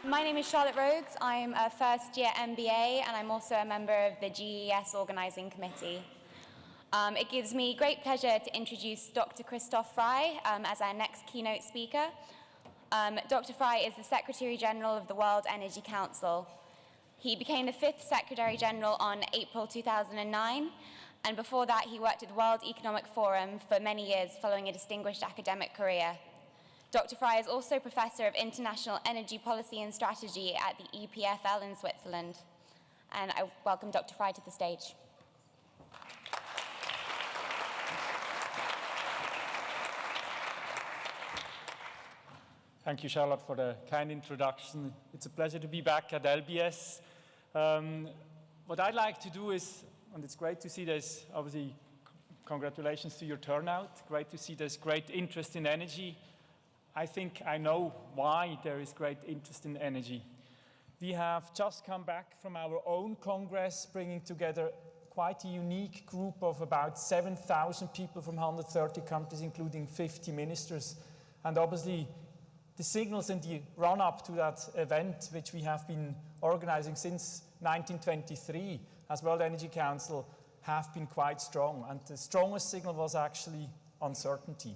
My name is Charlotte Rhodes. I'm a first-year MBA, and I'm also a member of the GES Organising Committee. It gives me great pleasure to introduce Dr. Christoph Frei as our next keynote speaker. Dr. Frei is the Secretary General of the World Energy Council. He became the 5th Secretary General on April 2009, and before that he worked at the World Economic Forum for many years following a distinguished academic career. Dr. Frei is also Professor of International Energy Policy and Strategy at the EPFL in Switzerland. And I welcome Dr. Frei to the stage. Thank you, Charlotte, for the kind introduction. It's a pleasure to be back at LBS. What I'd like to do is, and it's great to see there's obviously congratulations to your turnout, great to see there's great interest in energy. I think I know why there is great interest in energy. We have just come back from our own Congress, bringing together quite a unique group of about 7,000 people from 130 countries, including 50 ministers. And obviously, the signals in the run-up to that event, which we have been organizing since 1923 as World Energy Council, have been quite strong. And the strongest signal was actually uncertainty.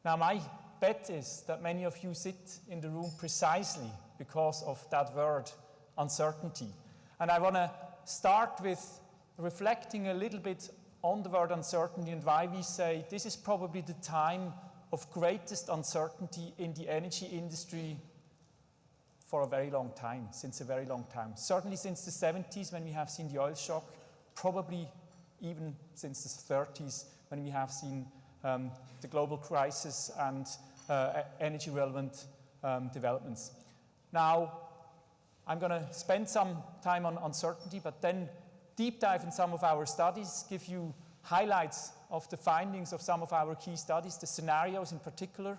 Now, my bet is that many of you sit in the room precisely because of that word, uncertainty. And I want to start with reflecting a little bit on the word uncertainty and why we say this is probably the time of greatest uncertainty in the energy industry for a very long time, since a very long time. Certainly since the 70s when we have seen the oil shock, probably even since the 30s when we have seen the global crisis and energy-relevant developments. Now, I'm going to spend some time on uncertainty, but then deep dive in some of our studies, give you highlights of the findings of some of our key studies, the scenarios in particular,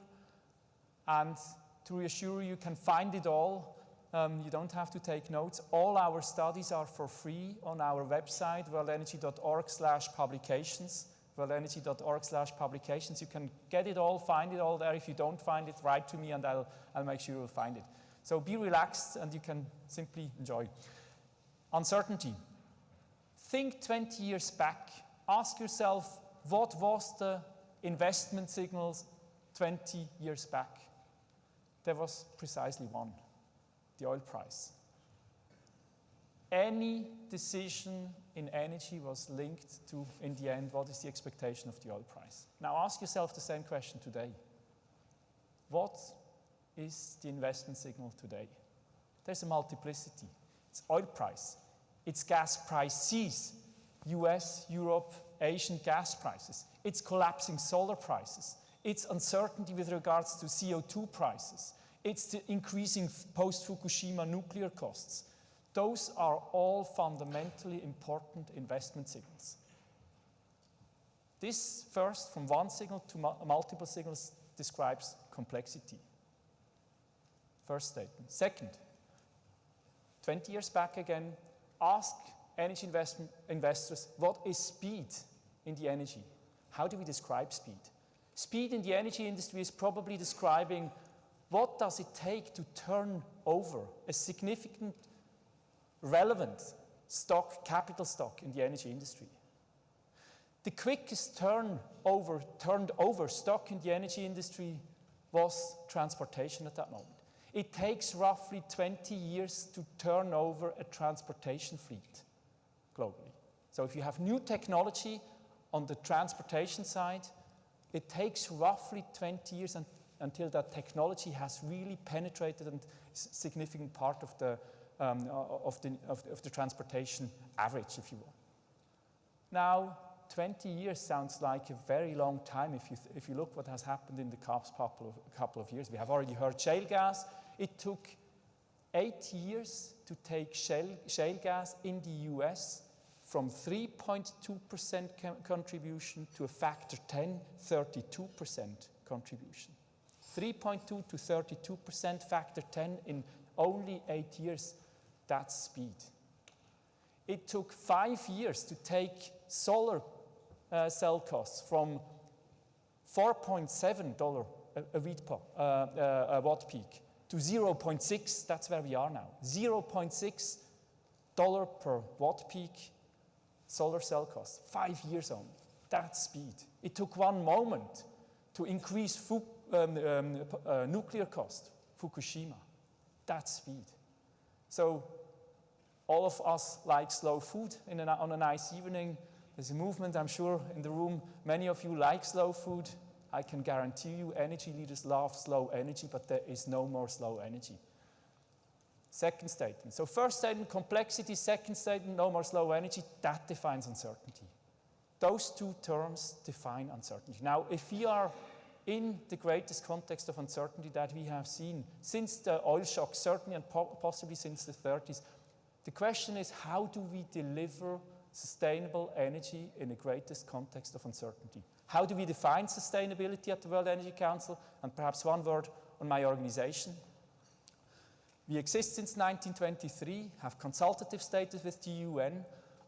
and to reassure you, you can find it all. You don't have to take notes. All our studies are for free on our website, worldenergy.org/publications. worldenergy.org/publications. You can get it all, find it all there. If you don't find it, write to me and I'll make sure you'll find it. So be relaxed and you can simply enjoy. Uncertainty. Think 20 years back. Ask yourself, what was the investment signals 20 years back? There was precisely one, the oil price. Any decision in energy was linked to, in the end, what is the expectation of the oil price? Now ask yourself the same question today. What is the investment signal today? There's a multiplicity. It's oil price. It's gas prices. US, Europe, Asian gas prices. It's collapsing solar prices. It's uncertainty with regards to CO2 prices. It's the increasing post-Fukushima nuclear costs. Those are all fundamentally important investment signals. This first, from one signal to multiple signals, describes complexity. First statement. Second, 20 years back again, ask energy investors, what is speed in the energy? How do we describe speed? Speed in the energy industry is probably describing what does it take to turn over a significant relevant stock, capital stock in the energy industry. The quickest turned over stock in the energy industry was transportation at that moment. It takes roughly 20 years to turn over a transportation fleet globally. So if you have new technology on the transportation side, it takes roughly 20 years until that technology has really penetrated and is a significant part of the transportation average, if you will. Now, 20 years sounds like a very long time if you look what has happened in the past couple of years. We have already heard shale gas. It took 8 years to take shale gas in the US from 3.2% contribution to a factor 10, 32% contribution. 3.2 to 32% factor 10 in only 8 years. That's speed. It took 5 years to take solar cell costs from $4.7 a watt peak to to 0.6, that's where we are now. $0.6 per watt peak solar cell cost, 5 years only. That speed. It took 1 moment to increase nuclear cost, Fukushima. That speed. So all of us like slow food on a nice evening. There's a movement, I'm sure, in the room. Many of you like slow food. I can guarantee you energy leaders love slow energy, but there is no more slow energy. Second statement. So first statement, complexity. Second statement, no more slow energy. That defines uncertainty. Those two terms define uncertainty. Now, if we are in the greatest context of uncertainty that we have seen since the oil shock, certainly and possibly since the 30s, the question is, how do we deliver sustainable energy in the greatest context of uncertainty? How do we define sustainability at the World Energy Council? And perhaps one word on my organization. We exist since 1923, have consultative status with the UN,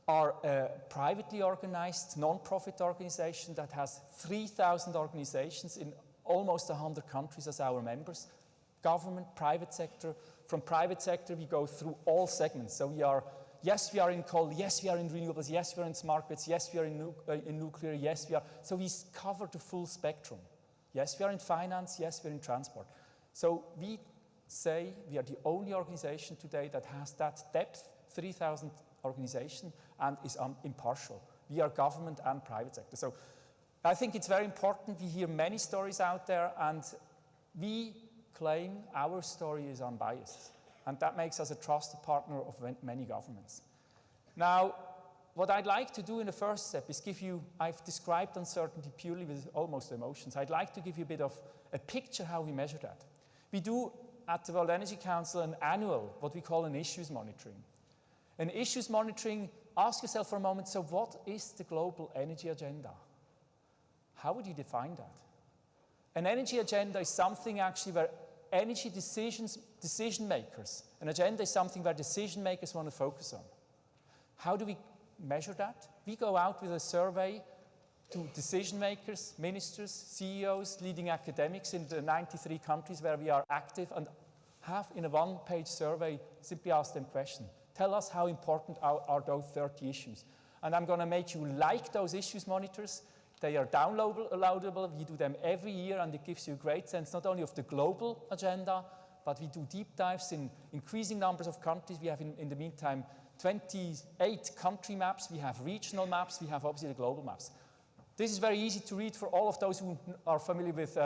are a privately organized non-profit organization that has 3,000 organizations in almost 100 countries as our members. Government, private sector. From private sector, we go through all segments. So we are, yes, we are in coal, yes, we are in renewables, yes, we are in smart grids, yes, we are in nuclear, yes, we are. So we cover the full spectrum. Yes, we are in finance, yes, we are in transport. So we say we are the only organization today that has that depth, 3,000 organization, and is impartial. We are government and private sector. So I think it's very important. We hear many stories out there, and we claim our story is unbiased. And that makes us a trusted partner of many governments. Now, what I'd like to do in the first step is give you, I've described uncertainty purely with almost emotions. I'd like to give you a bit of a picture how we measure that. We do at the World Energy Council an annual, what we call an issues monitoring. An issues monitoring, ask yourself for a moment, so what is the global energy agenda? How would you define that? An energy agenda is something actually where energy decision makers, an agenda is something where decision makers want to focus on. How do we measure that? We go out with a survey to decision makers, ministers, CEOs, leading academics in the 93 countries where we are active, and have in a one-page survey simply ask them questions. Tell us how important are those 30 issues. And I'm going to make you like those issues monitors. They are downloadable. We do them every year, and it gives you a great sense not only of the global agenda, but we do deep dives in increasing numbers of countries. We have, in the meantime, 28 country maps. We have regional maps. We have, obviously, the global maps. This is very easy to read for all of those who are familiar with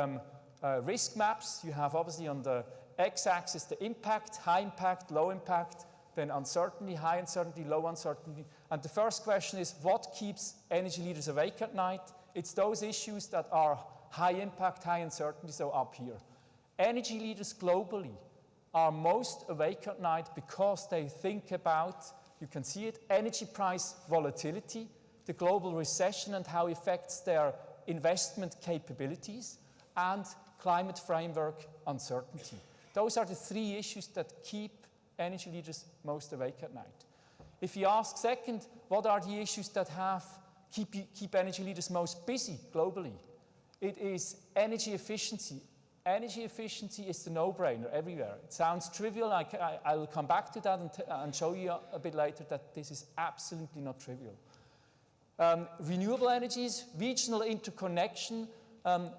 risk maps. You have, obviously, on the x-axis the impact, high impact, low impact, then uncertainty, high uncertainty, low uncertainty. And the first question is, what keeps energy leaders awake at night? It's those issues that are high impact, high uncertainty, so up here. Energy leaders globally are most awake at night because they think about, you can see it, energy price volatility, the global recession and how it affects their investment capabilities, and climate framework uncertainty. Those are the three issues that keep energy leaders most awake at night. If you ask second, what are the issues that keep energy leaders most busy globally? It is energy efficiency. Energy efficiency is the no-brainer everywhere. It sounds trivial. I will come back to that and show you a bit later that this is absolutely not trivial. Renewable energies, regional interconnection.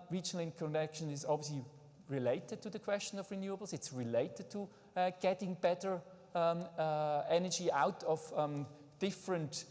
Regional interconnection is obviously related to the question of renewables. It's related to getting better energy out of different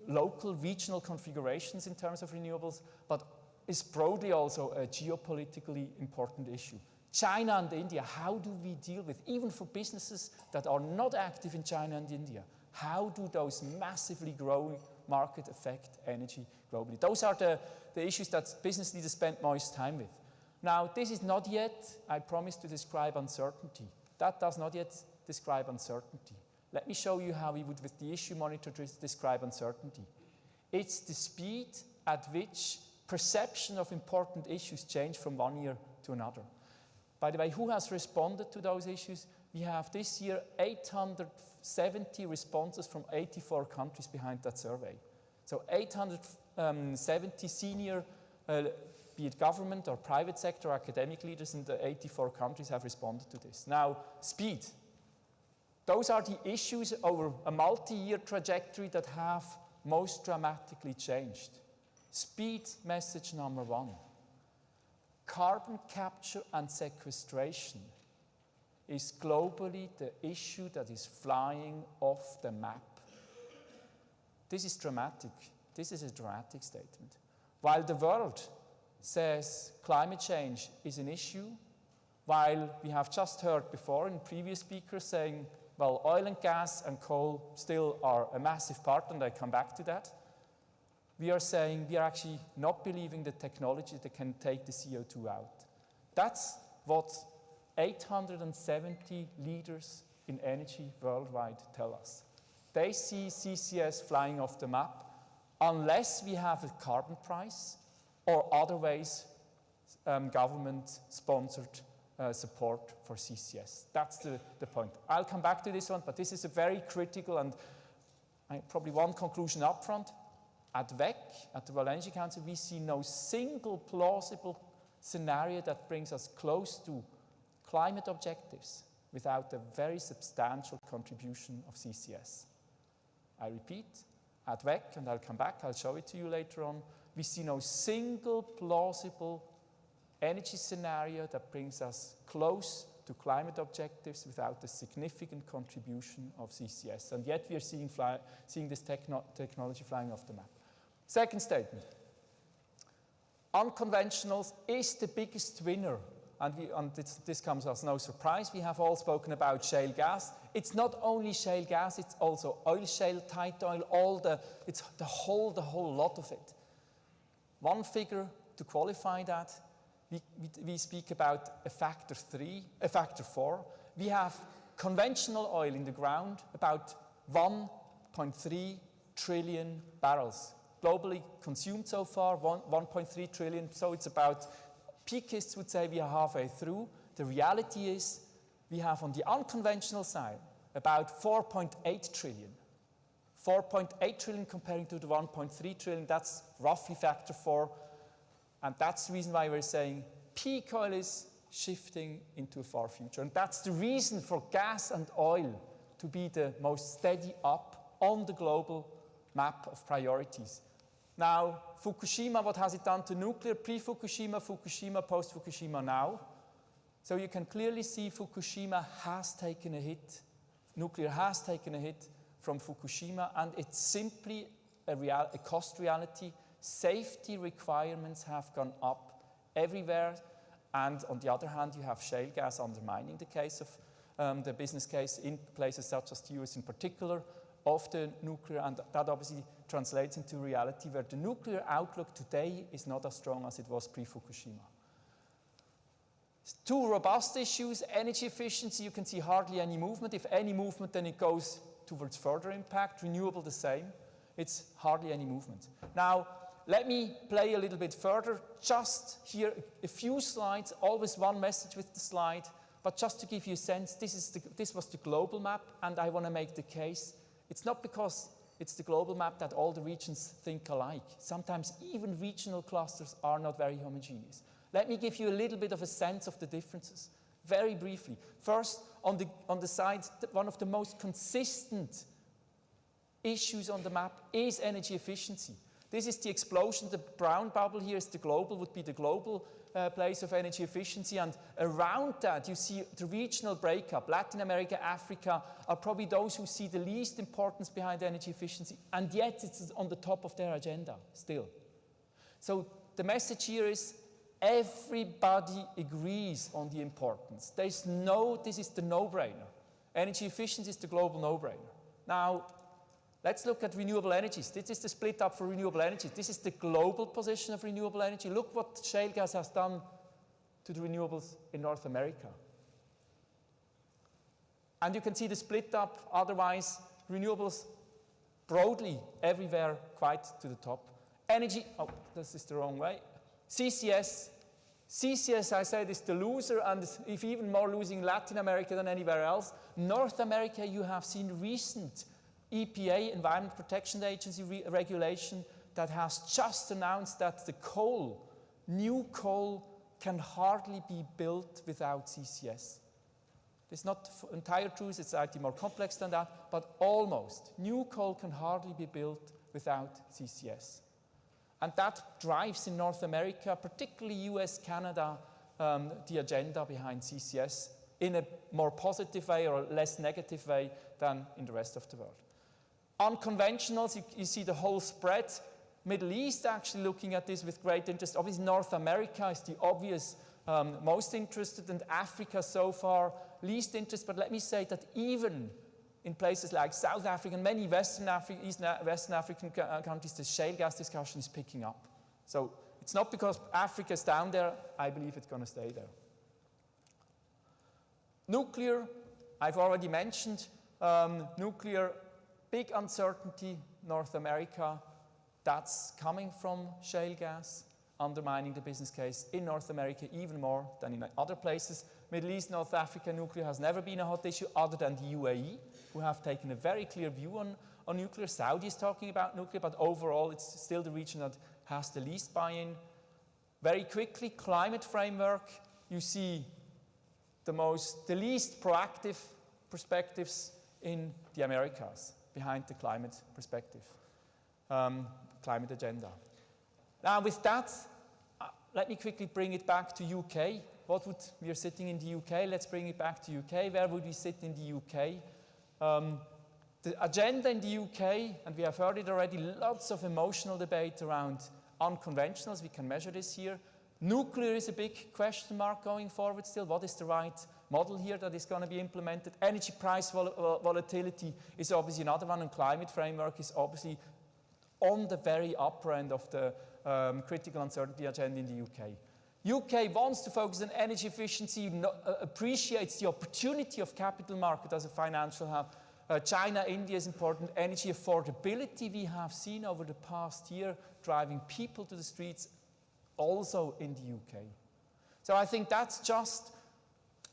local, regional configurations in terms of renewables, but is broadly also a geopolitically important issue. China and India, how do we deal with, even for businesses that are not active in China and India, how do those massively growing markets affect energy globally? Those are the issues that business leaders spend most time with. Now, this is not yet, I promise to describe uncertainty. That does not yet describe uncertainty. Let me show you how we would, with the issue monitor, describe uncertainty. It's the speed at which perception of important issues change from one year to another. By the way, who has responded to those issues? We have this year 870 responses from 84 countries behind that survey. So 870 senior be it government or private sector, academic leaders in the 84 countries have responded to this. Now, speed. Those are the issues over a multi-year trajectory that have most dramatically changed. Speed, message number one. Carbon capture and sequestration is globally the issue that is flying off the map. This is dramatic. This is a dramatic statement. While the world says climate change is an issue, while we have just heard before in previous speakers saying, well, oil and gas and coal still are a massive part, and I come back to that, we are saying we are actually not believing the technology that can take the CO2 out. That's what 870 leaders in energy worldwide tell us. They see CCS flying off the map unless we have a carbon price or other ways government-sponsored support for CCS. That's the point. I'll come back to this one, but this is a very critical and probably one conclusion up front. At WEC, at the World Energy Council, we see no single plausible scenario that brings us close to climate objectives without a very substantial contribution of CCS. I repeat, at WEC, and I'll come back, I'll show it to you later on, we see no single plausible energy scenario that brings us close to climate objectives without a significant contribution of CCS. And yet we are seeing this technology flying off the map. Second statement. Unconventionals is the biggest winner. And this comes as no surprise. We have all spoken about shale gas. It's not only shale gas, it's also oil shale, tight oil, it's the whole lot of it. One figure to qualify that, we speak about a factor 4. We have conventional oil in the ground, about 1.3 trillion barrels. Globally consumed so far, 1.3 trillion, so it's about, peakists would say we are halfway through. The reality is we have on the unconventional side about 4.8 trillion. 4.8 trillion comparing to the 1.3 trillion, that's roughly factor 4. And that's the reason why we're saying peak oil is shifting into a far future. And that's the reason for gas and oil to be the most steady up on the global map of priorities. Now, Fukushima, what has it done to nuclear? Pre-Fukushima, Fukushima, post-Fukushima now. So you can clearly see Fukushima has taken a hit. Nuclear has taken a hit from Fukushima, and it's simply a cost reality. Safety requirements have gone up everywhere, and on the other hand, you have shale gas undermining the case of the business case in places such as the US in particular of the nuclear, and that obviously translates into reality where the nuclear outlook today is not as strong as it was pre-Fukushima. Two robust issues, energy efficiency, you can see hardly any movement. If any movement, then it goes towards further impact. Renewable, the same. It's hardly any movement. Now, let me play a little bit further. Just here, a few slides, always one message with the slide, but just to give you a sense, this was the global map, and I want to make the case. It's not because it's the global map that all the regions think alike. Sometimes even regional clusters are not very homogeneous. Let me give you a little bit of a sense of the differences, very briefly. First, on the side, one of the most consistent issues on the map is energy efficiency. This is the explosion. The brown bubble here is the global, would be the global place of energy efficiency. And around that, you see the regional breakup. Latin America, Africa are probably those who see the least importance behind energy efficiency. And yet, it's on the top of their agenda still. So the message here is everybody agrees on the importance. This is the no-brainer. Energy efficiency is the global no-brainer. Now, let's look at renewable energies. This is the split up for renewable energy. This is the global position of renewable energy. Look what shale gas has done to the renewables in North America. And you can see the split up, otherwise, renewables broadly everywhere quite to the top. Energy, oh, this is the wrong way. CCS, I said, is the loser, and if even more losing Latin America than anywhere else. North America, you have seen recent EPA, Environment Protection Agency regulation, that has just announced that the coal new coal can hardly be built without CCS. It's not entire truth, it's slightly more complex than that, but almost. New coal can hardly be built without CCS. And that drives in North America, particularly US, Canada, the agenda behind CCS in a more positive way or less negative way than in the rest of the world. Unconventionals, you see the whole spread. Middle East actually looking at this with great interest. Obviously North America is the obvious most interested, and Africa so far least interest. But let me say that even in places like South Africa and many Western African countries, the shale gas discussion is picking up. So it's not because Africa is down there, I believe it's going to stay there. Nuclear, I've already mentioned. Nuclear, big uncertainty, North America. That's coming from shale gas, undermining the business case in North America even more than in other places. Middle East, North Africa, nuclear has never been a hot issue other than the UAE, who have taken a very clear view on nuclear. Saudi is talking about nuclear, but overall it's still the region that has the least buy-in. Very quickly, climate framework. You see the least proactive perspectives in the Americas behind the climate perspective, climate agenda. Now with that, let me quickly bring it back to UK. We are sitting in the UK, let's bring it back to UK. Where would we sit in the UK? The agenda in the UK, and we have heard it already, lots of emotional debate around unconventionals. We can measure this here. Nuclear is a big question mark going forward still. What is the right model here that is going to be implemented? Energy price volatility is obviously another one, and climate framework is obviously on the very upper end of the critical uncertainty agenda in the UK. UK wants to focus on energy efficiency, appreciates the opportunity of capital market as a financial hub. China, India is important. Energy affordability we have seen over the past year driving people to the streets also in the UK. So I think that's just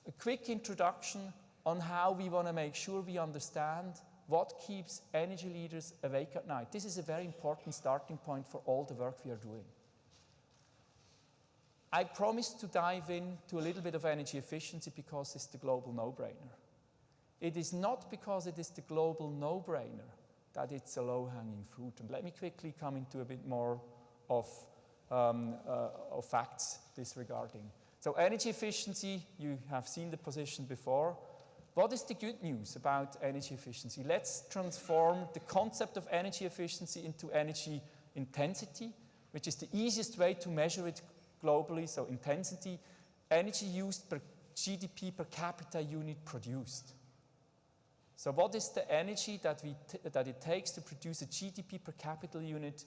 a quick introduction on how we want to make sure we understand what keeps energy leaders awake at night. This is a very important starting point for all the work we are doing. I promised to dive into a little bit of energy efficiency because it's the global no-brainer. It is not because it is the global no-brainer that it's a low-hanging fruit. And let me quickly come into a bit more of facts disregarding. So energy efficiency, you have seen the position before. What is the good news about energy efficiency? Let's transform the concept of energy efficiency into energy intensity, which is the easiest way to measure it globally. So intensity, energy used per GDP per capita unit produced. So what is the energy that it takes to produce a GDP per capita unit?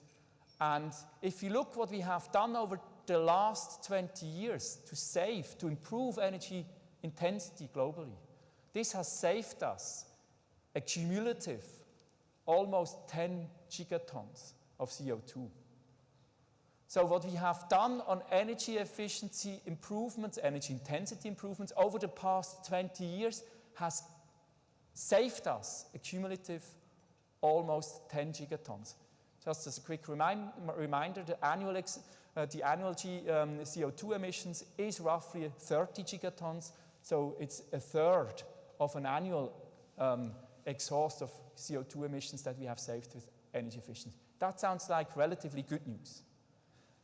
And if you look what we have done over the last 20 years to improve energy intensity globally, this has saved us a cumulative almost 10 gigatons of CO2. So what we have done on energy efficiency improvements, energy intensity improvements over the past 20 years has saved us a cumulative almost 10 gigatons. Just as a quick reminder, the annual CO2 emissions is roughly 30 gigatons, so it's a third of an annual exhaust of CO2 emissions that we have saved with energy efficiency. That sounds like relatively good news.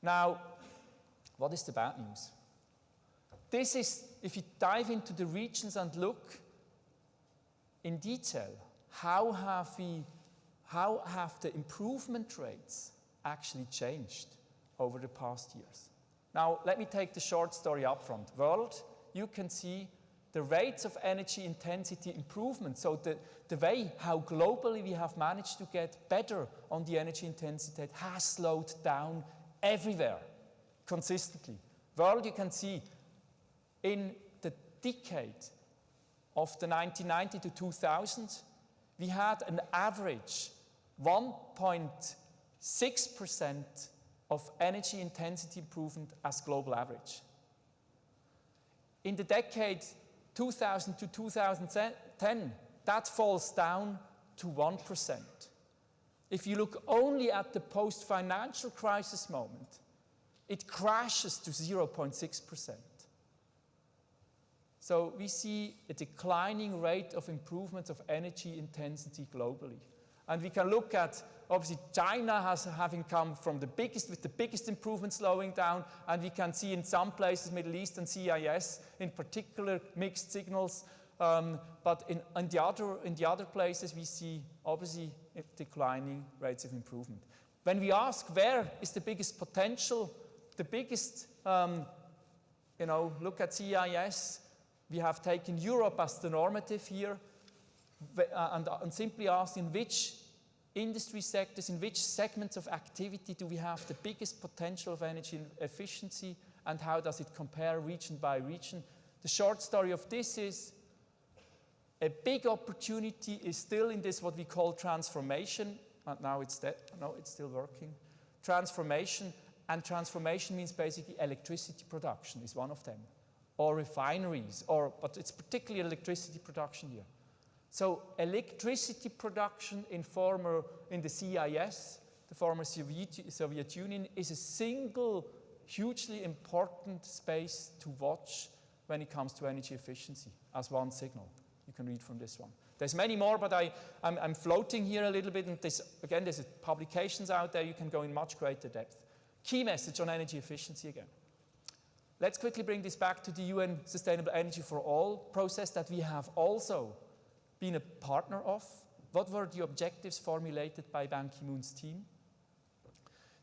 Now, what is the bad news? This is, if you dive into the regions and look in detail, how have the improvement rates actually changed over the past years? Now, let me take the short story up front. World, you can see the rates of energy intensity improvement. So the way how globally we have managed to get better on the energy intensity has slowed down everywhere, consistently. World, you can see in the decade of the 1990 to 2000, we had an average 1.6% of energy intensity improvement as global average. In the decade 2000 to 2010, that falls down to 1%. If you look only at the post-financial crisis moment, it crashes to 0.6%. So we see a declining rate of improvement of energy intensity globally. And we can look at, obviously, China having come from the biggest, with the biggest improvement slowing down, and we can see in some places, Middle East and CIS, in particular, mixed signals. But in the other places, we see, obviously, declining rates of improvement. When we ask where is the biggest potential, the biggest, look at CIS, we have taken Europe as the normative here, and simply asked in which industry sectors, in which segments of activity do we have the biggest potential of energy efficiency, and how does it compare region by region. The short story of this is a big opportunity is still in this what we call transformation, and now it's still working. Transformation, and transformation means basically electricity production is one of them, or refineries, but it's particularly electricity production here. So electricity production in the CIS, the former Soviet Union, is a single hugely important space to watch when it comes to energy efficiency as one signal. You can read from this one. There's many more, but I'm floating here a little bit, and there's publications out there, you can go in much greater depth. Key message on energy efficiency again. Let's quickly bring this back to the UN Sustainable Energy for All process that we have also been a partner of. What were the objectives formulated by Ban Ki-moon's team?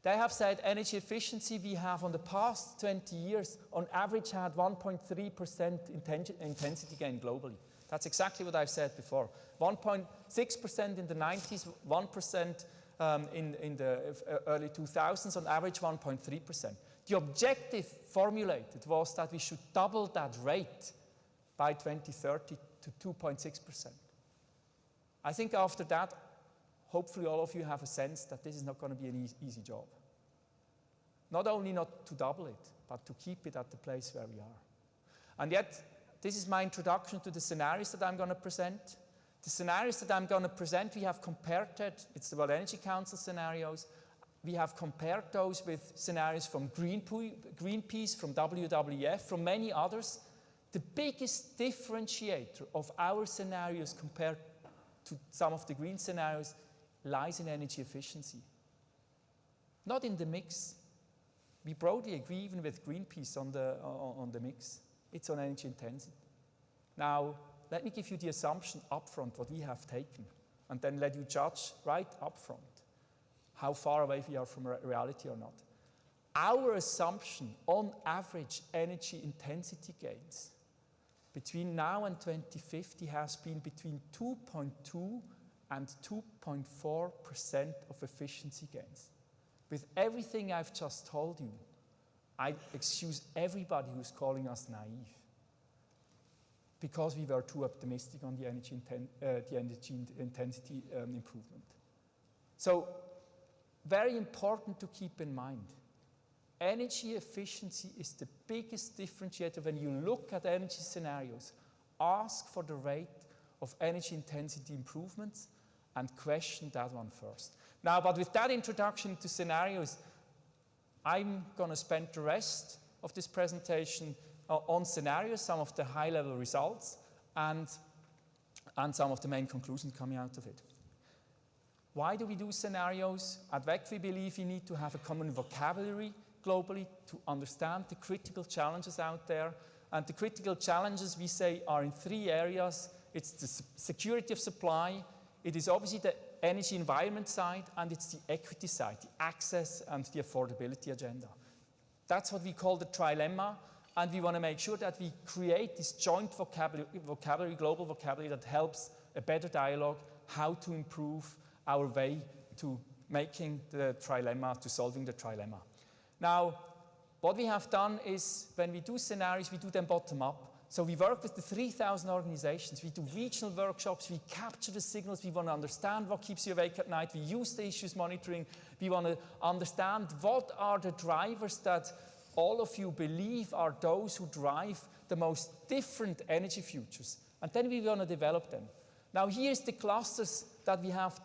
They have said energy efficiency, we have on the past 20 years on average had 1.3% intensity gain globally. That's exactly what I've said before. 1.6% in the 90s, 1% in the early 2000s, on average 1.3%. The objective formulated was that we should double that rate by 2030 to 2.6%. I think after that, hopefully all of you have a sense that this is not going to be an easy job. Not only not to double it, but to keep it at the place where we are. And yet, this is my introduction to the scenarios that I'm going to present. The scenarios that I'm going to present, we have compared it. It's the World Energy Council scenarios. We have compared those with scenarios from Greenpeace, from WWF, from many others. The biggest differentiator of our scenarios compared to some of the green scenarios lies in energy efficiency. Not in the mix. We broadly agree even with Greenpeace on the mix. It's on energy intensity. Now, let me give you the assumption upfront, what we have taken, and then let you judge right upfront how far away we are from reality or not. Our assumption on average energy intensity gains between now and 2050 has been between 2.2 and 2.4% of efficiency gains. With everything I've just told you, I excuse everybody who's calling us naive because we were too optimistic on the energy intensity improvement. So, very important to keep in mind. Energy efficiency is the biggest differentiator when you look at energy scenarios. Ask for the rate of energy intensity improvements and question that one first. Now, but with that introduction to scenarios, I'm going to spend the rest of this presentation on scenarios, some of the high-level results, and some of the main conclusions coming out of it. Why do we do scenarios? At WEC, we believe we need to have a common vocabulary globally to understand the critical challenges out there. And the critical challenges, we say, are in three areas. It's the security of supply, it is obviously the energy environment side, and it's the equity side, the access and the affordability agenda. That's what we call the trilemma, and we want to make sure that we create this joint vocabulary, global vocabulary that helps a better dialogue, how to improve our way to making the trilemma, to solving the trilemma. Now, what we have done is, when we do scenarios, we do them bottom up. So we work with the 3,000 organizations, we do regional workshops, we capture the signals, we want to understand what keeps you awake at night, we use the issues monitoring, we want to understand what are the drivers that all of you believe are those who drive the most different energy futures. And then we want to develop them. Now here's the clusters that we have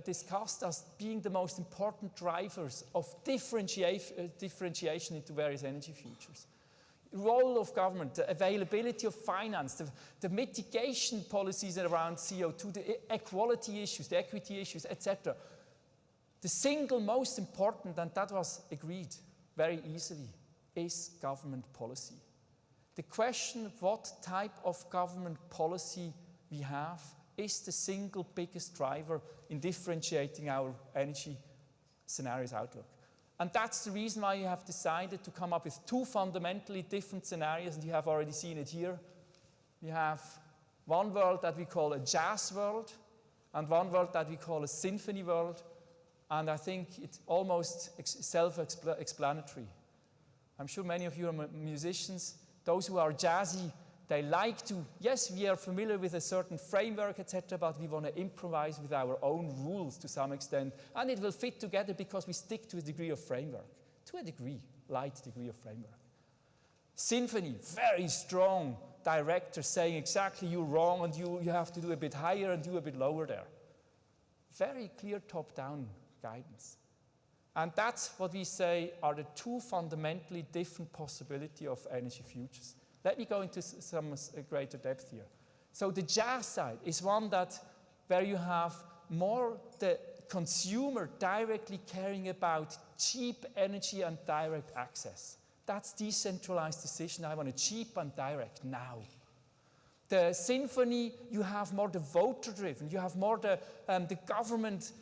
discussed as being the most important drivers of differentiation into various energy futures. Role of government, the availability of finance, the mitigation policies around CO2, the equality issues, the equity issues, etc. The single most important, and that was agreed very easily, is government policy. The question of what type of government policy we have is the single biggest driver in differentiating our energy scenarios outlook. And that's the reason why you have decided to come up with two fundamentally different scenarios, and you have already seen it here. We have one world that we call a jazz world, and one world that we call a symphony world, and I think it's almost self-explanatory. I'm sure many of you are musicians. Those who are jazzy, they like to, yes, we are familiar with a certain framework, etc., but we want to improvise with our own rules to some extent, and it will fit together because we stick to a degree of framework, to a degree, light degree of framework. Symphony, very strong director saying exactly you're wrong and you have to do a bit higher and do a bit lower there. Very clear top-down guidance. And that's what we say are the two fundamentally different possibilities of energy futures. Let me go into some greater depth here. So the jazz side is one where you have more the consumer directly caring about cheap energy and direct access. That's decentralized decision. I want it cheap and direct now. The symphony, you have more the voter-driven. You have more the government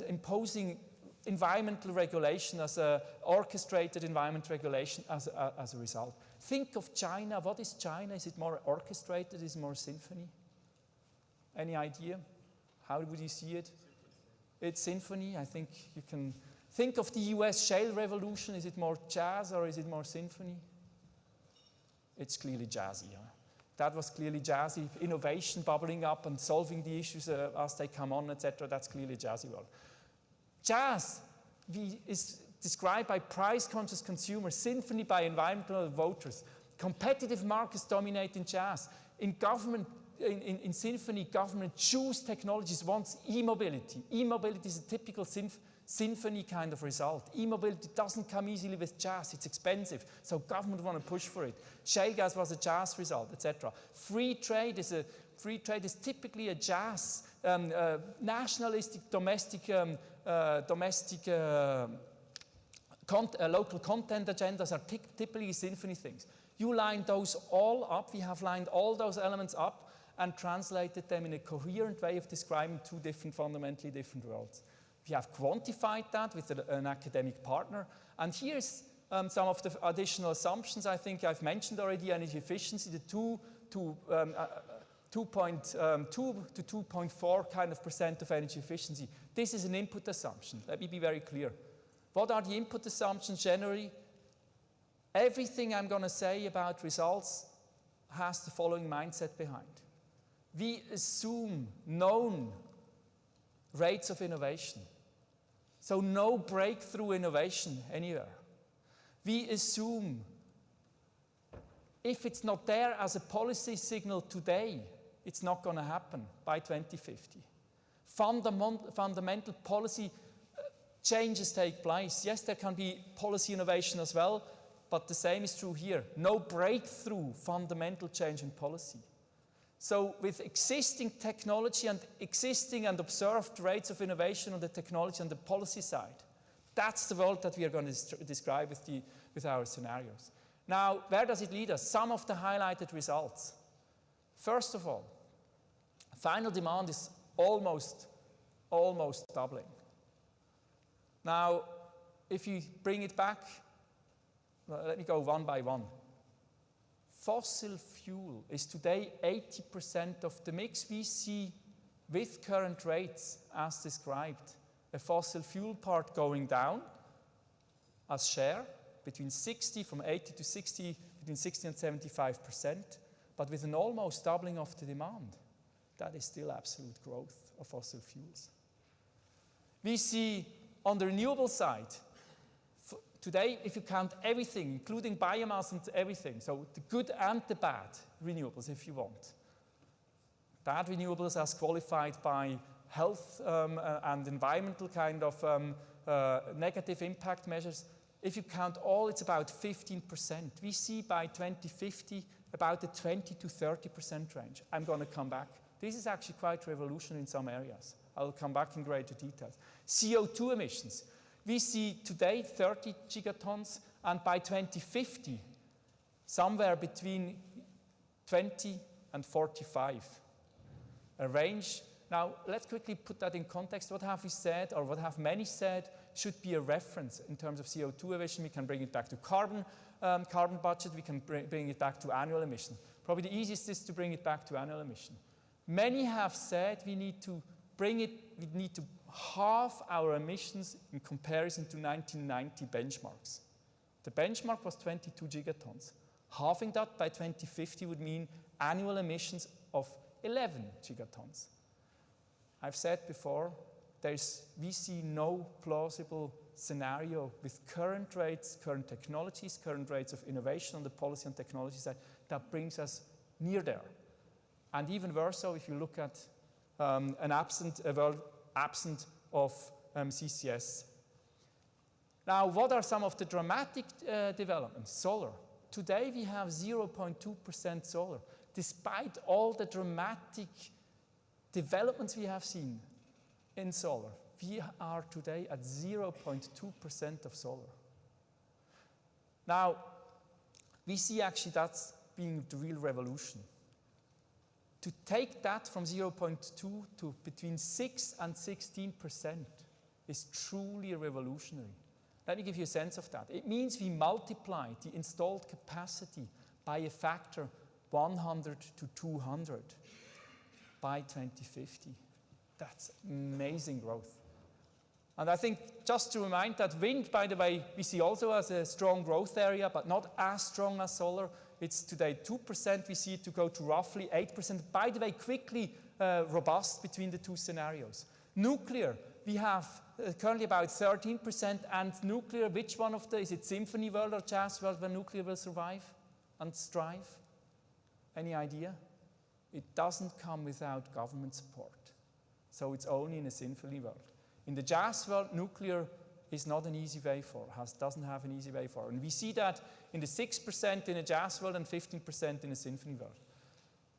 imposing environmental regulation as a orchestrated environment regulation as a result. Think of China. What is China? Is it more orchestrated? Is it more symphony? Any idea? How would you see it? It's symphony. I think you can think of the US shale revolution. Is it more jazz or is it more symphony? It's clearly jazzy. Huh? That was clearly jazzy. Innovation bubbling up and solving the issues as they come on, etc. That's clearly jazzy world. Jazz is described by price-conscious consumers, symphony by environmental voters. Competitive markets dominate in jazz. In government, in symphony, government choose technologies, wants e-mobility. E-mobility is a typical symphony kind of result. E-mobility doesn't come easily with jazz, it's expensive, so government want to push for it. Shale gas was a jazz result, etc. Free trade is typically a jazz, nationalistic, local content agendas are typically symphony things. You line those all up, we have lined all those elements up and translated them in a coherent way of describing two different, fundamentally different worlds. We have quantified that with an academic partner, and here's some of the additional assumptions. I think I've mentioned already energy efficiency, the 2.2 to 2.4 kind of % of energy efficiency. This is an input assumption. Let me be very clear. What are the input assumptions generally? Everything I'm going to say about results has the following mindset behind. We assume known rates of innovation. So no breakthrough innovation anywhere. We assume if it's not there as a policy signal today, it's not going to happen by 2050. Fundamental policy changes take place. Yes, there can be policy innovation as well, but the same is true here. No breakthrough fundamental change in policy. So with existing technology and existing and observed rates of innovation on the technology and the policy side, that's the world that we are going to describe with our scenarios. Now, where does it lead us? Some of the highlighted results. First of all, final demand is almost doubling. Now, if you bring it back, let me go one by one. Fossil fuel is today 80% of the mix. We see with current rates as described, a fossil fuel part going down as share between 60 and 75%, but with an almost doubling of the demand. That is still absolute growth of fossil fuels. We see on the renewable side, today, if you count everything, including biomass and everything, so the good and the bad renewables, if you want, Bad renewables as qualified by health and environmental kind of negative impact measures. If you count all, it's about 15%. We see by 2050 about the 20 to 30% range. I'm going to come back. This is actually quite revolutionary in some areas. I'll come back in greater details. CO2 emissions. We see today 30 gigatons, and by 2050, somewhere between 20 and 45. A range. Now, let's quickly put that in context. What have we said, or what have many said, should be a reference in terms of CO2 emission? We can bring it back to carbon budget. We can bring it back to annual emission. Probably the easiest is to bring it back to annual emission. Many have said we need to halve our emissions in comparison to 1990 benchmarks. The benchmark was 22 gigatons. Halving that by 2050 would mean annual emissions of 11 gigatons. I've said before, we see no plausible scenario with current rates, current technologies, current rates of innovation on the policy and technology side that brings us near there. And even worse so if you look at a world absent of CCS. Now, what are some of the dramatic developments? Solar. Today we have 0.2% solar. Despite all the dramatic developments we have seen in solar, we are today at 0.2% of solar. Now, we see actually that's being the real revolution. To take that from 0.2 to between 6 and 16% is truly revolutionary. Let me give you a sense of that. It means we multiply the installed capacity by a factor 100 to 200 by 2050. That's amazing growth. And I think just to remind that wind, by the way, we see also as a strong growth area, but not as strong as solar. It's today 2%. We see it to go to roughly 8%. By the way, quickly robust between the two scenarios. Nuclear, we have currently about 13%. And nuclear, which one of is it symphony world or jazz world where nuclear will survive and strive? Any idea? It doesn't come without government support. So it's only in a symphony world. In the jazz world, nuclear is not an easy way forward, doesn't have an easy way forward. And we see that in the 6% in a jazz world and 15% in a symphony world.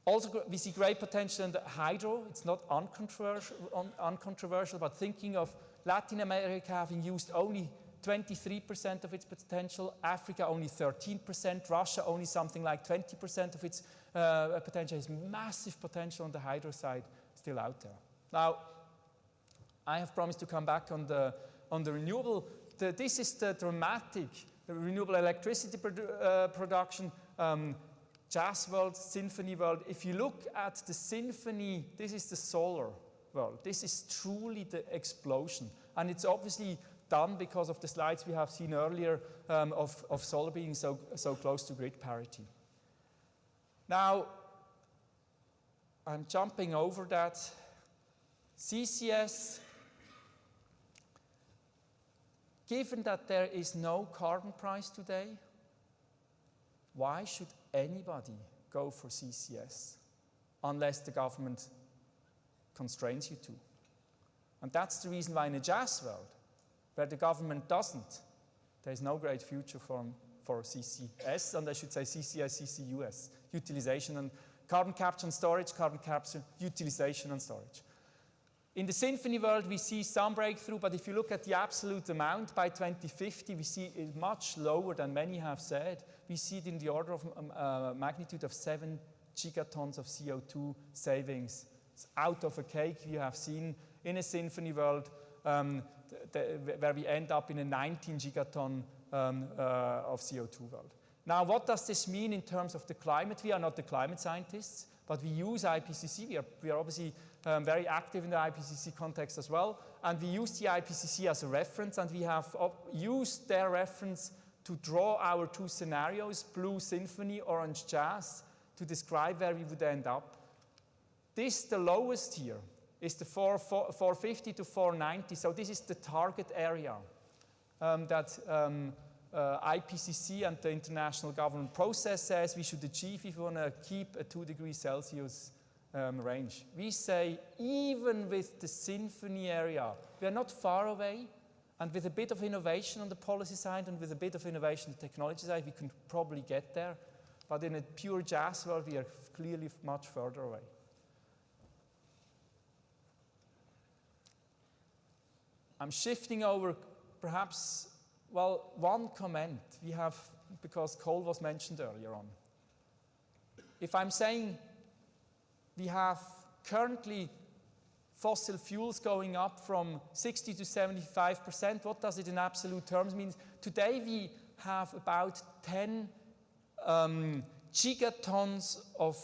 Also, we see great potential in the hydro. It's not uncontroversial, but thinking of Latin America having used only 23% of its potential, Africa only 13%, Russia only something like 20% of its potential. Has massive potential on the hydro side still out there. Now, I have promised to come back on the renewable. This is the dramatic renewable electricity production, jazz world, symphony world. If you look at the symphony, this is the solar world. This is truly the explosion. And it's obviously done because of the slides we have seen earlier of solar being so close to grid parity. Now, I'm jumping over that. CCS, given that there is no carbon price today, why should anybody go for CCS unless the government constrains you to? And that's the reason why in a jazz world, where the government doesn't, there's no great future for CCS, and I should say CCS, CCUS, utilization and carbon capture and storage, carbon capture, utilization and storage. In the symphony world, we see some breakthrough, but if you look at the absolute amount by 2050, we see it much lower than many have said. We see it in the order of magnitude of 7 gigatons of CO2 savings. It's out of a cake we have seen in a symphony world where we end up in a 19 gigaton of CO2 world. Now, what does this mean in terms of the climate? We are not the climate scientists, but we use IPCC. We are obviously very active in the IPCC context as well, and we use the IPCC as a reference, and we have used their reference to draw our two scenarios, blue symphony, orange jazz, to describe where we would end up. The lowest here, is the 450 to 490, so this is the target area that IPCC and the international government process says we should achieve if we want to keep a 2 degrees Celsius range. We say even with the Symphony area, we are not far away, and with a bit of innovation on the policy side and with a bit of innovation on the technology side, we can probably get there. But in a pure gas world, we are clearly much further away. I'm shifting over perhaps, well, one comment we have, because coal was mentioned earlier on. If I'm saying we have currently fossil fuels going up from 60 to 75%, what does it in absolute terms mean? Today we have about 10 gigatons of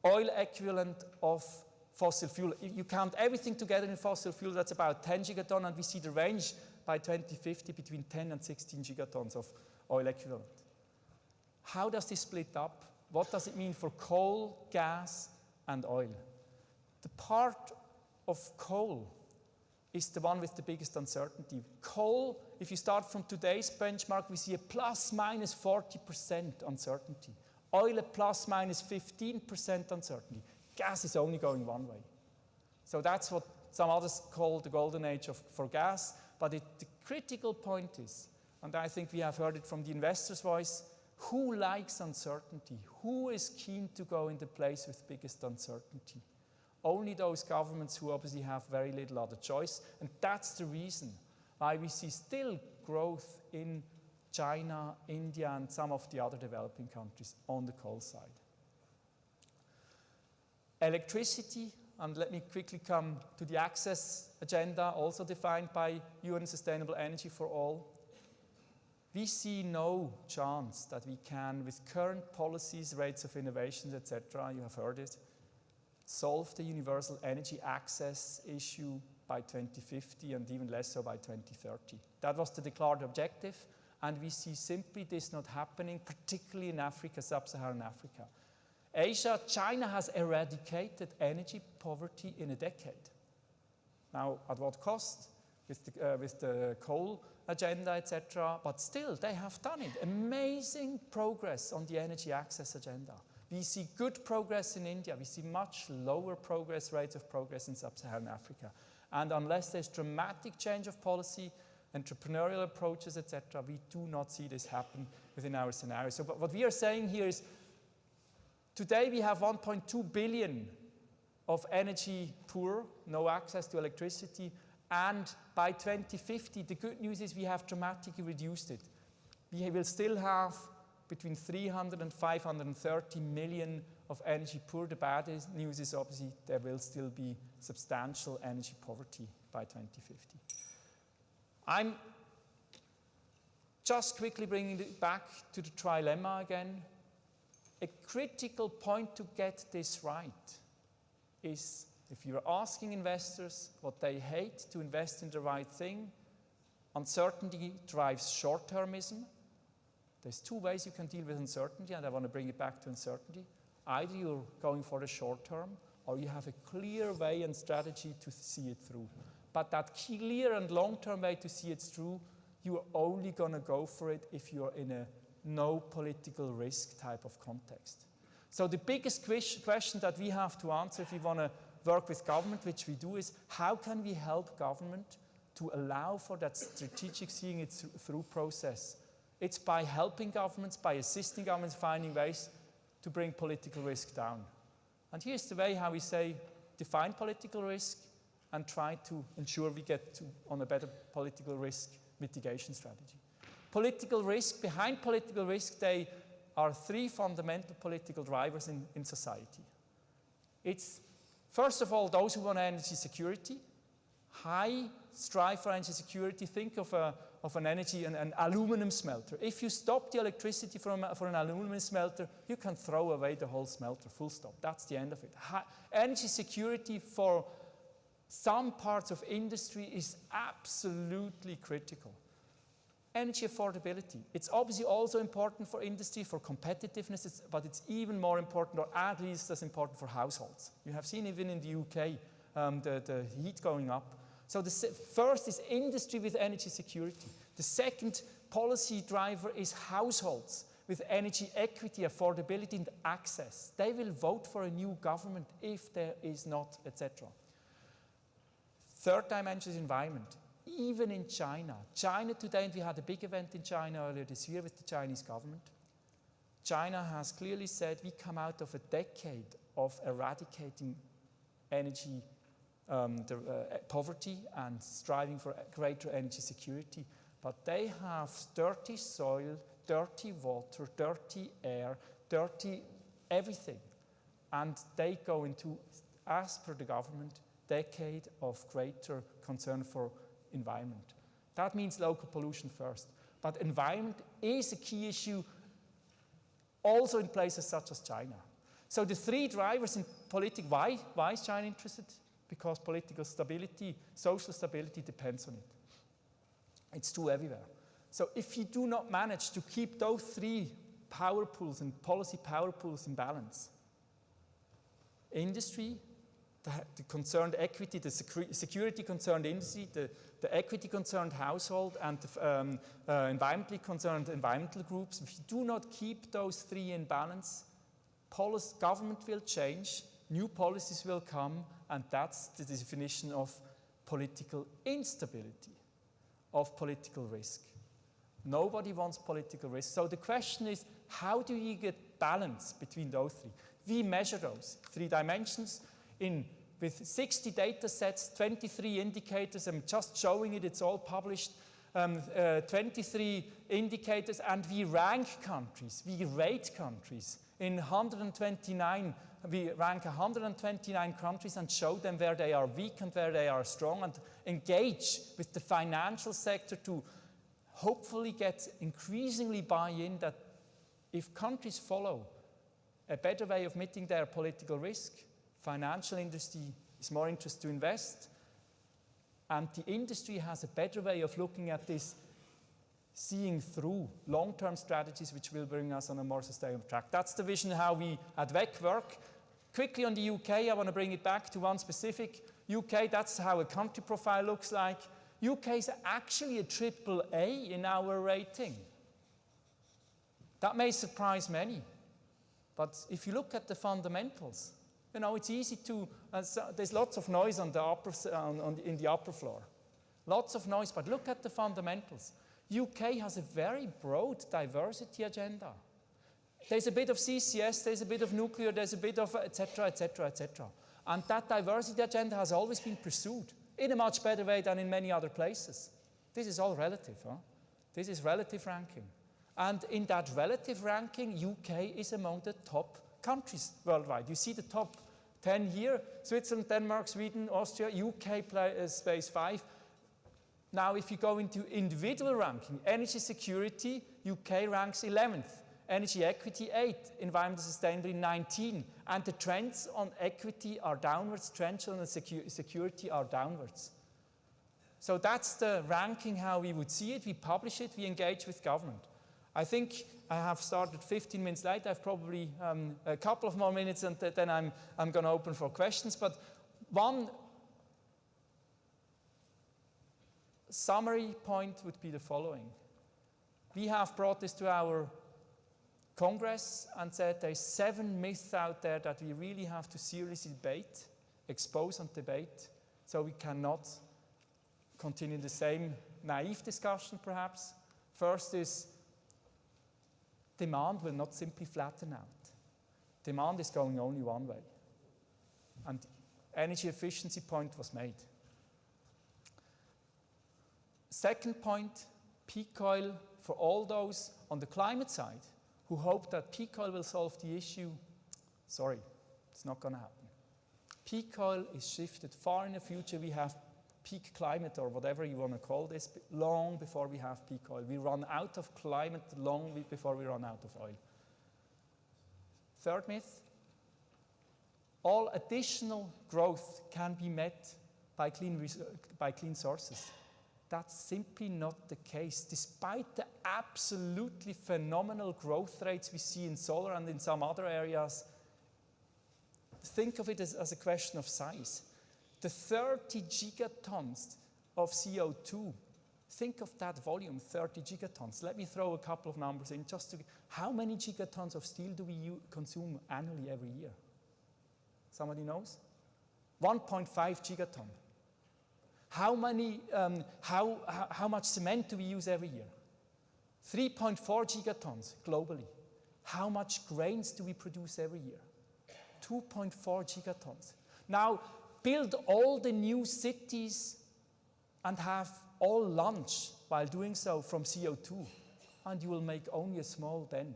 oil equivalent of fossil fuel. If you count everything together in fossil fuel, that's about 10 gigatons, and we see the range by 2050 between 10 and 16 gigatons of oil equivalent. How does this split up? What does it mean for coal, gas, and oil? The part of coal is the one with the biggest uncertainty. Coal, if you start from today's benchmark, we see a plus minus 40% uncertainty. Oil a plus minus 15% uncertainty. Gas is only going one way. So that's what some others call the golden age for gas. But the critical point is, and I think we have heard it from the investor's voice, who likes uncertainty? Who is keen to go in the place with biggest uncertainty? Only those governments who obviously have very little other choice. And that's the reason why we see still growth in China, India, and some of the other developing countries on the coal side. Electricity, and let me quickly come to the access agenda, also defined by UN Sustainable Energy for All. We see no chance that we can, with current policies, rates of innovation, etc., you have heard it, solve the universal energy access issue by 2050 and even less so by 2030. That was the declared objective, and we see simply this not happening, particularly in Africa, sub-Saharan Africa. Asia, China has eradicated energy poverty in a decade. Now, at what cost? With the coal agenda, etc. But still, they have done it. Amazing progress on the energy access agenda. We see good progress in India. We see much lower rates of progress in sub-Saharan Africa. And unless there's dramatic change of policy, entrepreneurial approaches, etc., we do not see this happen within our scenario. So what we are saying here is, today we have 1.2 billion of energy poor, no access to electricity, and by 2050, the good news is we have dramatically reduced it. We will still have between 300 and 530 million of energy poor. The bad news is obviously there will still be substantial energy poverty by 2050. I'm just quickly bringing it back to the trilemma again. A critical point to get this right is, if you're asking investors what they hate to invest in the right thing, uncertainty drives short-termism. There's two ways you can deal with uncertainty, and I want to bring it back to uncertainty. Either you're going for the short term, or you have a clear way and strategy to see it through. But that clear and long-term way to see it through, you're only going to go for it if you're in a no political risk type of context. So the biggest question that we have to answer if we want to work with government, which we do, is how can we help government to allow for that strategic seeing it through process? It's by helping governments, by assisting governments, finding ways to bring political risk down. And here's the way how we say define political risk and try to ensure we get on a better political risk mitigation strategy. Political risk, behind political risk, there are three fundamental political drivers in society. It's, first of all, those who want energy security. High strive for energy security. Think of an aluminum smelter. If you stop the electricity for an aluminum smelter, you can throw away the whole smelter, full stop. That's the end of it. Energy security for some parts of industry is absolutely critical. Energy affordability. It's obviously also important for industry, for competitiveness, but it's even more important, or at least as important, for households. You have seen even in the UK, the heat going up. So the first is industry with energy security. The second policy driver is households with energy equity, affordability, and access. They will vote for a new government if there is not, etc. Third dimension is environment. Even in China. China today, and we had a big event in China earlier this year with the Chinese government. China has clearly said we come out of a decade of eradicating energy poverty and striving for greater energy security. But they have dirty soil, dirty water, dirty air, dirty everything. And they go into, as per the government, decade of greater concern for environment. That means local pollution first. But environment is a key issue also in places such as China. So the three drivers in politics, why is China interested? Because political stability, social stability depends on it. It's true everywhere. So if you do not manage to keep those three power pools and policy power pools in balance, industry, the concerned equity, the security concerned industry, the equity concerned household, and the environmentally concerned environmental groups, if you do not keep those three in balance, government will change, new policies will come, and that's the definition of political instability, of political risk. Nobody wants political risk. So the question is, how do you get balance between those three? We measure those three dimensions with 60 data sets, 23 indicators. I'm just showing it, it's all published. 23 indicators, and we rank countries, we rate countries. In 129, we rank 129 countries and show them where they are weak and where they are strong, and engage with the financial sector to hopefully get increasingly buy-in that if countries follow a better way of meeting their political risk, financial industry is more interested to invest, and the industry has a better way of looking at this, seeing through long-term strategies which will bring us on a more sustainable track. That's the vision how we at WEC work. Quickly on the UK, I want to bring it back to one specific. UK, that's how a country profile looks like. UK is actually a AAA in our rating. That may surprise many, but if you look at the fundamentals, you know, it's easy to, there's lots of noise on the in the upper floor. Lots of noise, but look at the fundamentals. UK has a very broad diversity agenda. There's a bit of CCS, there's a bit of nuclear, there's a bit of etc., etc., etc. And that diversity agenda has always been pursued in a much better way than in many other places. This is all relative, huh? This is relative ranking. And in that relative ranking, UK is among the top countries worldwide. You see the top 10 here, Switzerland, Denmark, Sweden, Austria, UK space 5. Now, if you go into individual ranking, energy security, UK ranks 11th. Energy equity, 8. Environmental sustainability, 19. And the trends on equity are downwards, trends on security are downwards. So that's the ranking, how we would see it. We publish it, we engage with government. I think I have started 15 minutes late. I have probably a couple of more minutes, and then I'm going to open for questions. But one summary point would be the following. We have brought this to our Congress and said there's 7 myths out there that we really have to seriously debate, expose and debate, so we cannot continue the same naive discussion perhaps. First is, demand will not simply flatten out. Demand is going only one way. And energy efficiency point was made. Second point, peak oil, for all those on the climate side who hope that peak oil will solve the issue, sorry, it's not going to happen. Peak oil is shifted far in the future. We have peak climate, or whatever you want to call this, long before we have peak oil. We run out of climate long before we run out of oil. Third myth, all additional growth can be met by clean sources. That's simply not the case. Despite the absolutely phenomenal growth rates we see in solar and in some other areas, think of it as a question of size. The 30 gigatons of CO2 Think of that volume, 30 gigatons. Let me throw a couple of numbers in just to, how many gigatons of steel do we consume annually every year? Somebody knows? 1.5 gigaton. How much cement do we use every year? 3.4 gigatons globally. How much grains do we produce every year? 2.4 gigatons. Now, build all the new cities and have all lunch while doing so from CO2, and you will make only a small dent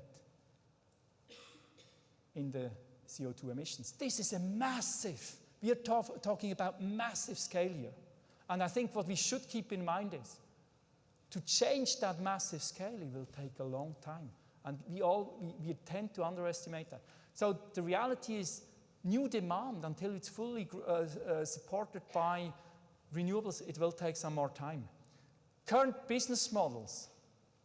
in the CO2 emissions. This is a massive, we are talking about massive scale here. And I think what we should keep in mind is, to change that massive scale, it will take a long time. And we tend to underestimate that. So the reality is, new demand, until it's fully supported by renewables, it will take some more time. Current business models,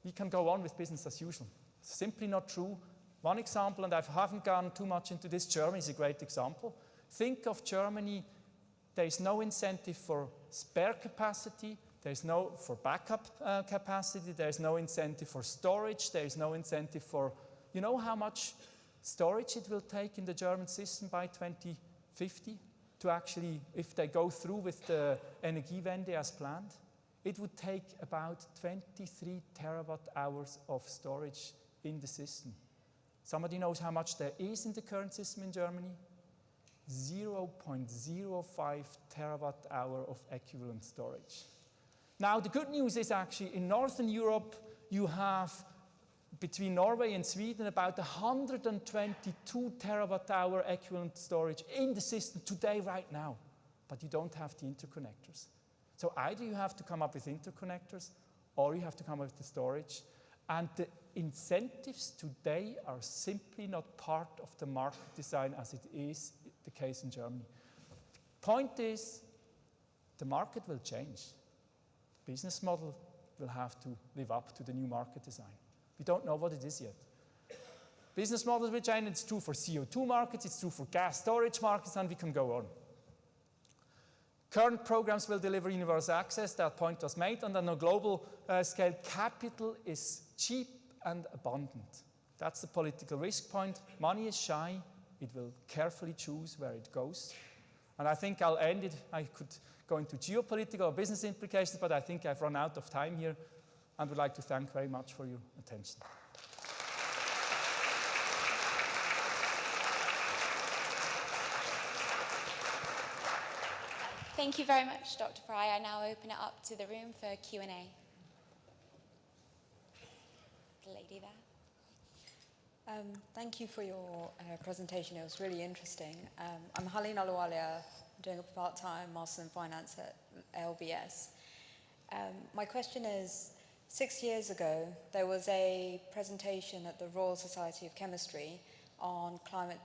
we can go on with business as usual. Simply not true. One example, and I haven't gone too much into this, Germany is a great example. Think of Germany, there is no incentive for spare capacity, there is no for backup capacity, there is no incentive for storage, there is no incentive for, you know how much storage it will take in the German system by 2050 to actually, if they go through with the Energiewende as planned? It would take about 23 terawatt hours of storage in the system. Somebody knows how much there is in the current system in Germany? 0.05 terawatt hour of equivalent storage. Now, the good news is actually in Northern Europe, you have between Norway and Sweden about 122 terawatt hour equivalent storage in the system today, right now. But you don't have the interconnectors. So either you have to come up with interconnectors or you have to come up with the storage. And the incentives today are simply not part of the market design as it is the case in Germany. Point is, the market will change. The business model will have to live up to the new market design. We don't know what it is yet. Business models will change. It's true for CO2 markets, it's true for gas storage markets, and we can go on. Current programs will deliver universal access, that point was made, and on a global scale, capital is cheap and abundant. That's the political risk point. Money is shy, it will carefully choose where it goes. And I think I'll end it. I could go into geopolitical or business implications, but I think I've run out of time here, and would like to thank very much for your attention. Thank you very much, Dr. Frei. I now open it up to the room for Q&A. The lady there. Thank you for your presentation. It was really interesting. I'm Haleen Aluwalia, doing a part-time Master in Finance at LBS. My question is, 6 years ago, there was a presentation at the Royal Society of Chemistry on climate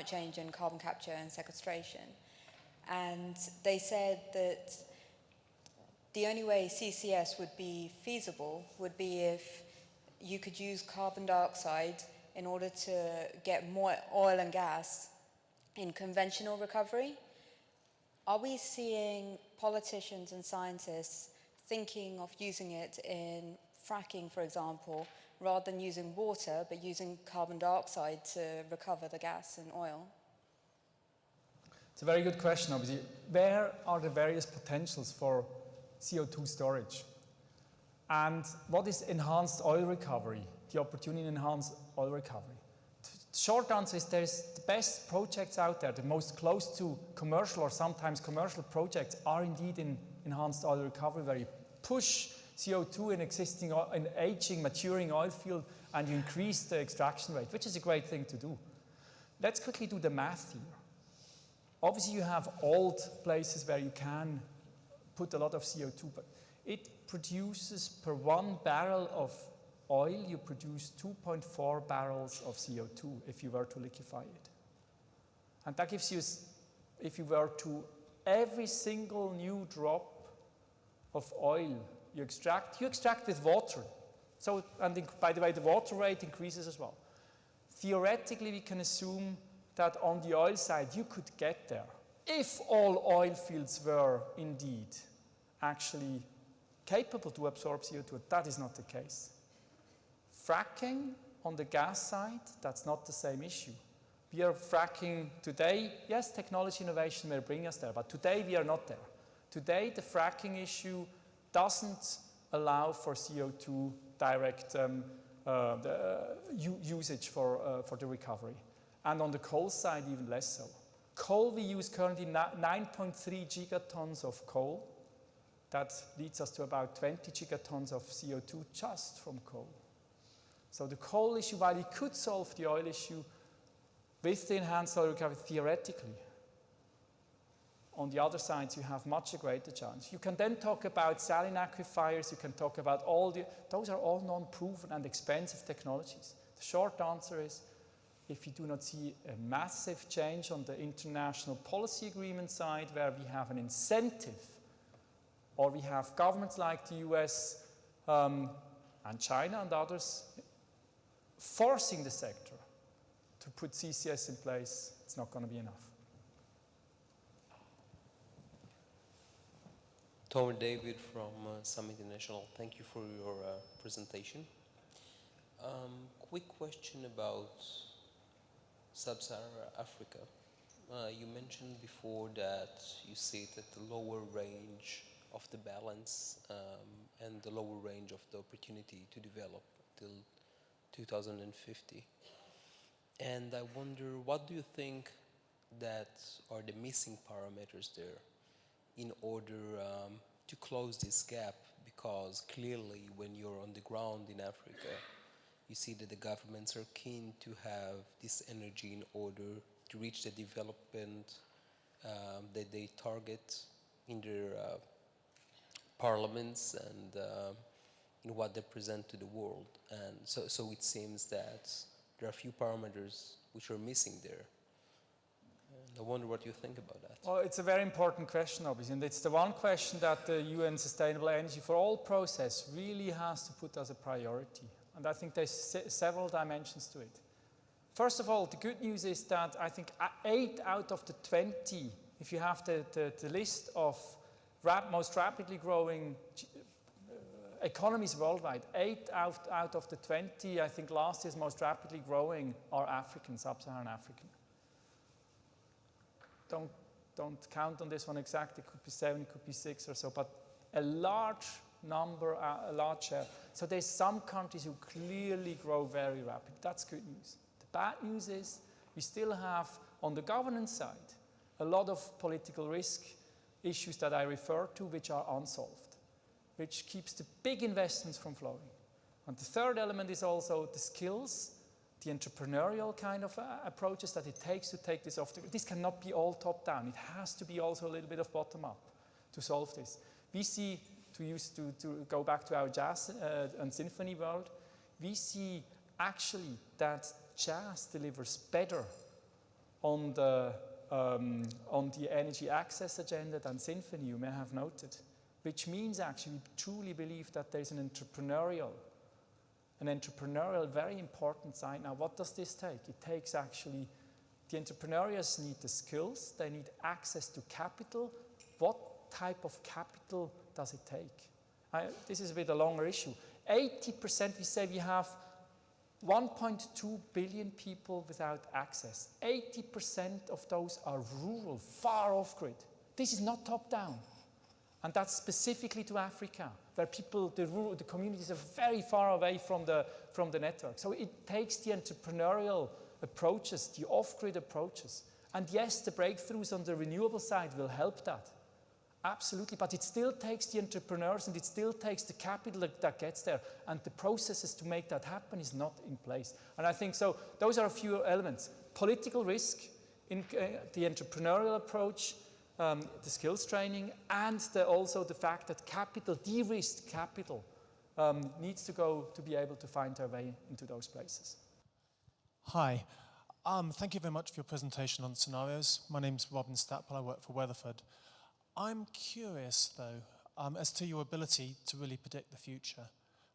change and carbon capture and sequestration. And they said that the only way CCS would be feasible would be if you could use carbon dioxide in order to get more oil and gas in conventional recovery. Are we seeing politicians and scientists thinking of using it in fracking, for example, rather than using water, but using carbon dioxide to recover the gas and oil? It's a very good question, obviously. Where are the various potentials for CO2 storage? And what is enhanced oil recovery, the opportunity in enhanced oil recovery? The short answer is there's the best projects out there, the most close to commercial or sometimes commercial projects are indeed in enhanced oil recovery, where you push CO2 in existing, in aging, maturing oil field, and you increase the extraction rate, which is a great thing to do. Let's quickly do the math here. Obviously, you have old places where you can put a lot of CO2, but it produces per 1 barrel of oil, you produce 2.4 barrels of CO2 if you were to liquefy it. And that gives you, if you were to, every single new drop of oil you extract with water. So, and by the way, the water rate increases as well. Theoretically, we can assume that on the oil side, you could get there if all oil fields were indeed actually capable to absorb CO2. That is not the case. Fracking on the gas side, that's not the same issue. We are fracking today. Yes, technology innovation may bring us there, but today we are not there. Today, the fracking issue doesn't allow for CO2 direct usage for the recovery. And on the coal side, even less so. Coal, we use currently 9.3 gigatons of coal. That leads us to about 20 gigatons of CO2 just from coal. So the coal issue, while it could solve the oil issue with the enhanced oil recovery theoretically, on the other side, you have much greater challenge. You can then talk about saline aquifers, you can talk about those are all non-proven and expensive technologies. The short answer is, if you do not see a massive change on the international policy agreement side where we have an incentive, or we have governments like the US and China and others forcing the sector to put CCS in place, it's not going to be enough. Tom and David from Summit International, thank you for your presentation. Quick question about Sub-Saharan Africa. You mentioned before that you sit at the lower range of the balance and the lower range of the opportunity to develop till 2050. And I wonder, what do you think that are the missing parameters there in order to close this gap? Because clearly when you're on the ground in Africa, you see that the governments are keen to have this energy in order to reach the development that they target in their parliaments and in what they present to the world. And so it seems that there are a few parameters which are missing there. And I wonder what you think about that. Well, it's a very important question, obviously, and it's the one question that the UN Sustainable Energy for All process really has to put as a priority. And I think there's several dimensions to it. First of all, the good news is that I think 8 out of the 20, if you have the list of most rapidly growing economies worldwide, 8 out of the 20, I think last year's most rapidly growing are African, sub-Saharan African. Don't count on this one exactly, it could be 7, it could be 6 or so, but a large number, a large share. So there's some countries who clearly grow very rapidly. That's good news. The bad news is we still have, on the governance side, a lot of political risk issues that I refer to which are unsolved, which keeps the big investments from flowing. And the third element is also the skills, the entrepreneurial kind of approaches that it takes to take this off. This cannot be all top-down. It has to be also a little bit of bottom-up to solve this. We see, to go back to our jazz and symphony world, we see actually that jazz delivers better on the energy access agenda than symphony, you may have noted, which means actually we truly believe that there's an entrepreneurial very important side. Now, what does this take? It takes actually, the entrepreneurs need the skills, they need access to capital. What type of capital does it take? This is a bit a longer issue. 80%, we say we have 1.2 billion people without access. 80% of those are rural, far off grid. This is not top down. And that's specifically to Africa, where people, the communities are very far away from the network. So it takes the entrepreneurial approaches, the off-grid approaches. And yes, the breakthroughs on the renewable side will help that. Absolutely, but it still takes the entrepreneurs and it still takes the capital that gets there. And the processes to make that happen is not in place. And I think so, those are a few elements. Political risk, in the entrepreneurial approach, the skills training, and also the fact that capital, de-risked capital, needs to be able to find their way into those places. Hi. Thank you very much for your presentation on scenarios. My name's Robin Staple, I work for Weatherford. I'm curious, though, as to your ability to really predict the future.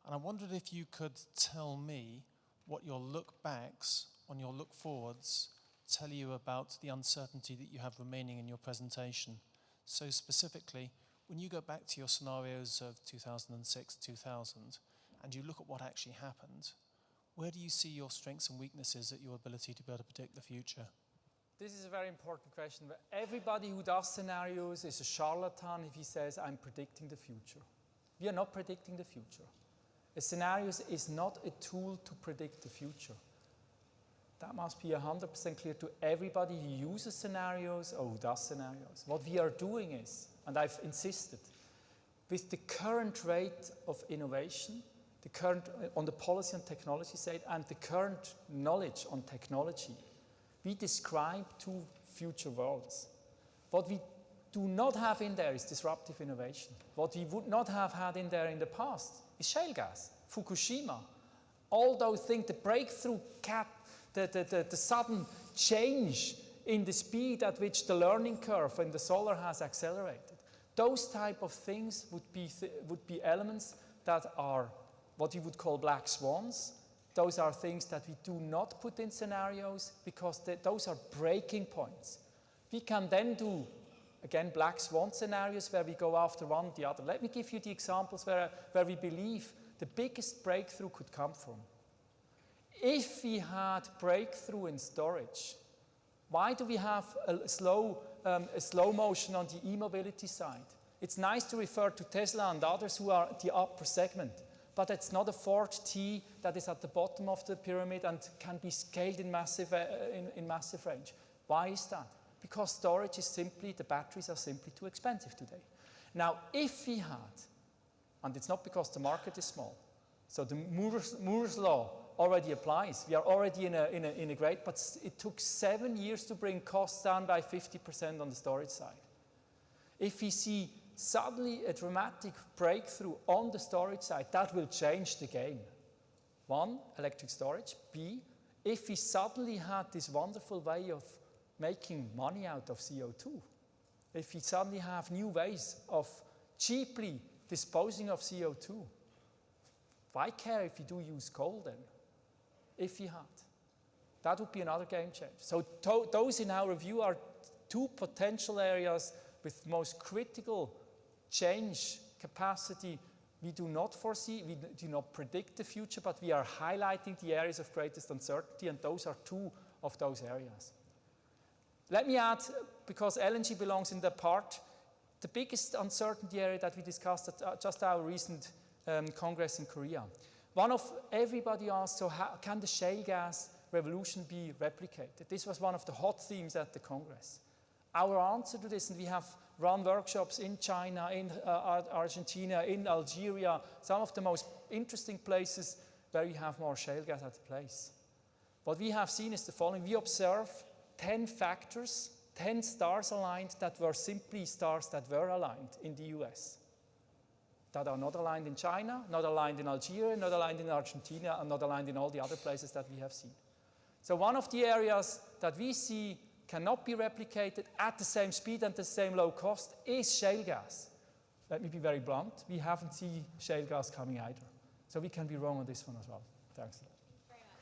And I wondered if you could tell me what your look-backs on your look-forwards tell you about the uncertainty that you have remaining in your presentation. So specifically, when you go back to your scenarios of 2006, 2000, and you look at what actually happened, where do you see your strengths and weaknesses at your ability to be able to predict the future? This is a very important question. Everybody who does scenarios is a charlatan if he says, I'm predicting the future. We are not predicting the future. A scenario is not a tool to predict the future. That must be 100% clear to everybody who uses scenarios or who does scenarios. What we are doing is, and I've insisted, with the current rate of innovation, the current on the policy and technology side, and the current knowledge on technology, we describe two future worlds. What we do not have in there is disruptive innovation. What we would not have had in there in the past is shale gas, Fukushima. All those things, the breakthrough, the sudden change in the speed at which the learning curve in the solar has accelerated. Those type of things would be elements that are what you would call black swans. Those are things that we do not put in scenarios because those are breaking points. We can then do, again, black swan scenarios where we go after one or the other. Let me give you the examples where we believe the biggest breakthrough could come from. If we had breakthrough in storage, why do we have a slow motion on the e-mobility side? It's nice to refer to Tesla and others who are the upper segment, but it's not a Ford T that is at the bottom of the pyramid and can be scaled in massive range. Why is that? Because storage is simply, the batteries are simply too expensive today. Now, if we had, and it's not because the market is small, so the Moore's law already applies. We are already in a great, but it took 7 years to bring costs down by 50% on the storage side. If we see suddenly a dramatic breakthrough on the storage side, that will change the game. One, electric storage. B, if we suddenly had this wonderful way of making money out of CO2, if we suddenly have new ways of cheaply disposing of CO2, why care if you do use coal then? If we had. That would be another game changer. So those in our view are two potential areas with most critical change capacity. We do not foresee, we do not predict the future, but we are highlighting the areas of greatest uncertainty, and those are two of those areas. Let me add, because LNG belongs in that part, the biggest uncertainty area that we discussed at just our recent Congress in Korea. Everybody asked, so how can the shale gas revolution be replicated? This was one of the hot themes at the Congress. Our answer to this, and we have run workshops in China, in Argentina, in Algeria, some of the most interesting places where we have more shale gas at place. What we have seen is the following. We observe 10 factors, 10 stars aligned that were simply stars that were aligned in the US. That are not aligned in China, not aligned in Algeria, not aligned in Argentina, and not aligned in all the other places that we have seen. So one of the areas that we see cannot be replicated at the same speed and the same low cost is shale gas. Let me be very blunt. We haven't seen shale gas coming either. So we can be wrong on this one as well. Thanks a lot. Very much.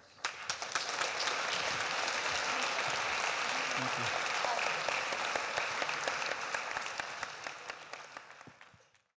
Thank you.